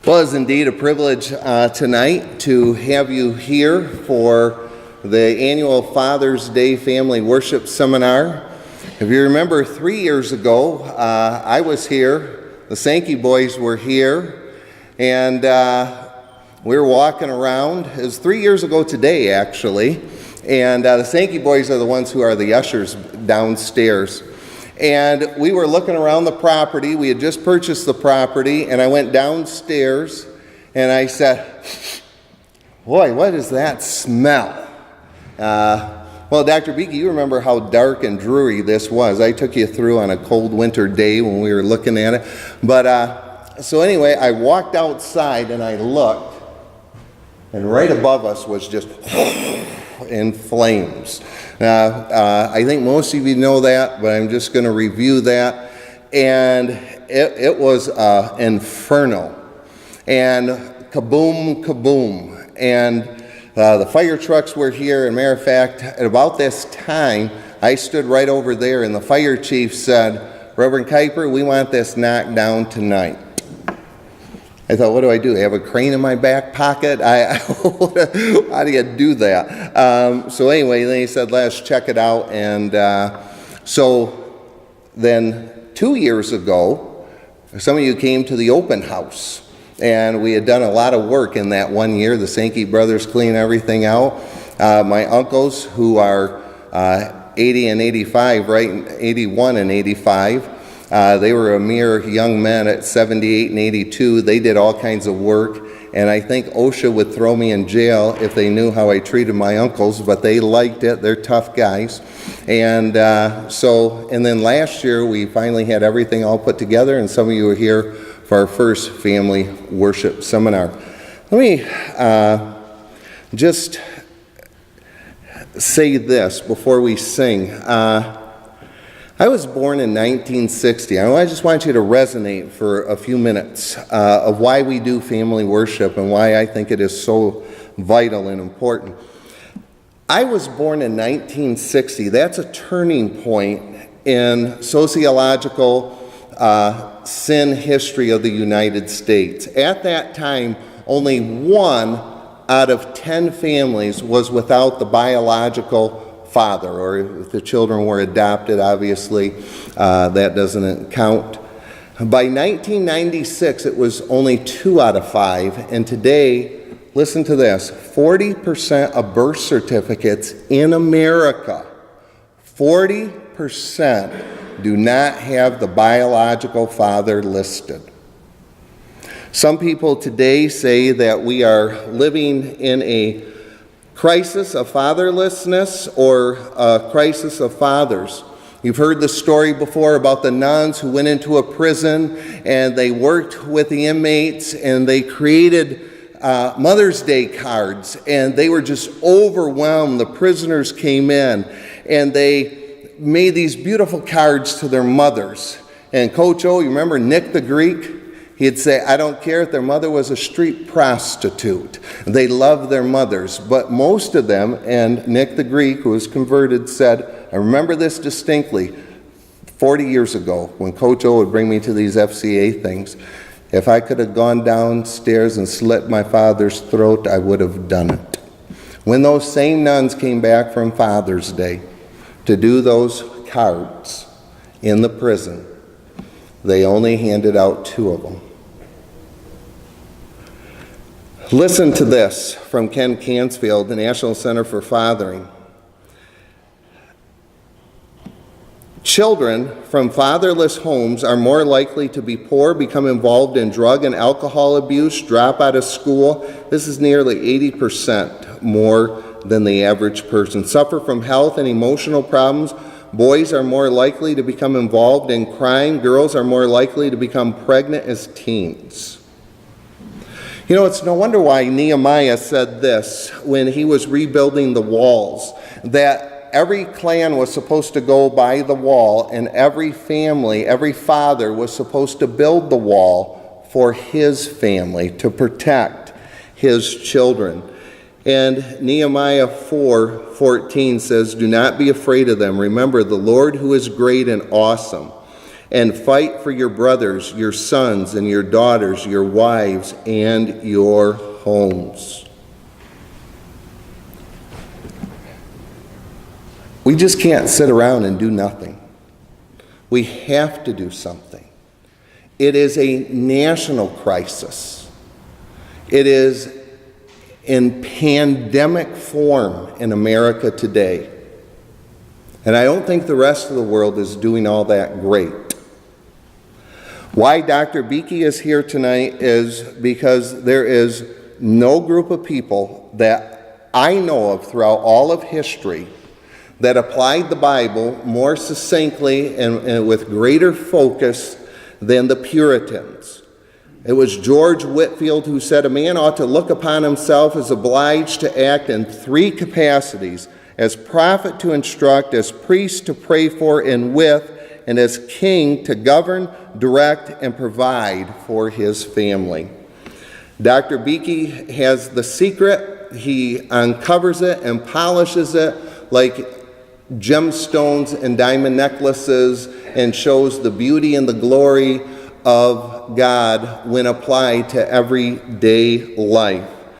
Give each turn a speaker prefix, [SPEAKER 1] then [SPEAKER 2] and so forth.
[SPEAKER 1] Well, it's indeed a privilege tonight to have you here for the annual Father's Day Family Worship Seminar. If you remember 3 years ago, I was here, the Sankey boys were here, and we were walking around. It was 3 years ago today, actually, and the Sankey boys are the ones who are the ushers downstairs. And we were looking around the property. We had just purchased the property, and I went downstairs, and I said, boy, what is that smell? Well, Dr. Beakey, you remember how dark and dreary this was. I took you through on a cold winter day when we were looking at it. But, so anyway, I walked outside, and I looked, and right above us was just in flames. I think most of you know that, but I'm just going to review that. And it was inferno. And kaboom, kaboom. And the fire trucks were here. And matter of fact, at about this time, I stood right over there, and the fire chief said, Reverend Kuiper, we want this knocked down tonight. I thought, what do I do? I have a crane in my back pocket? How do you do that? So anyway, then he said, let's check it out. And so then 2 years ago, some of you came to the open house. And we had done a lot of work in that 1 year. The Sankey brothers cleaned everything out. My uncles, who are 80 and 85, right? 81 and 85. They were a mere young men at 78 and 82. They did all kinds of work, and I think OSHA would throw me in jail if they knew how I treated my uncles, but they liked it. They're tough guys. And and then last year we finally had everything all put together, and some of you were here for our first family worship seminar. Let me just say this before we sing. I was born in 1960. I just want you to resonate for a few minutes of why we do family worship and why I think it is so vital and important. I was born in 1960. That's a turning point in sociological sin history of the United States. At that time, only 1 out of 10 families was without the biological father, or if the children were adopted, obviously, that doesn't count. By 1996, it was only 2 out of 5, and today, listen to this, 40% of birth certificates in America, 40% do not have the biological father listed. Some people today say that we are living in a crisis of fatherlessness or a crisis of fathers. You've heard the story before about the nuns who went into a prison and they worked with the inmates and they created Mother's Day cards, and they were just overwhelmed. The prisoners came in and they made these beautiful cards to their mothers. And Coach O, you remember Nick the Greek? He'd say, I don't care if their mother was a street prostitute. They loved their mothers. But most of them, and Nick the Greek, who was converted, said, I remember this distinctly, 40 years ago, when Coach O would bring me to these FCA things, if I could have gone downstairs and slit my father's throat, I would have done it. When those same nuns came back from Father's Day to do those cards in the prison, they only handed out 2 of them. Listen to this from Ken Cansfield, the National Center for Fathering. Children from fatherless homes are more likely to be poor, become involved in drug and alcohol abuse, drop out of school. This is nearly 80% more than the average person. Suffer from health and emotional problems. Boys are more likely to become involved in crime. Girls are more likely to become pregnant as teens. You know, it's no wonder why Nehemiah said this when he was rebuilding the walls, that every clan was supposed to go by the wall, and every family, every father was supposed to build the wall for his family to protect his children. And Nehemiah 4:14 says, do not be afraid of them. Remember the Lord who is great and awesome. and fight for your brothers, your sons and your daughters, your wives, and your homes. We just can't sit around and do nothing. We have to do something. It is a national crisis. It is in pandemic form in America today. And I don't think the rest of the world is doing all that great. Why Dr. Beakey is here tonight is because there is no group of people that I know of throughout all of history that applied the Bible more succinctly and with greater focus than the Puritans. It was George Whitefield who said, "A man ought to look upon himself as obliged to act in three capacities: as prophet to instruct, as priest to pray for and with, and as king to govern, direct, and provide for his family." Dr. Beakey has the secret. He uncovers it and polishes it like gemstones and diamond necklaces, and shows the beauty and the glory of God when applied to everyday life.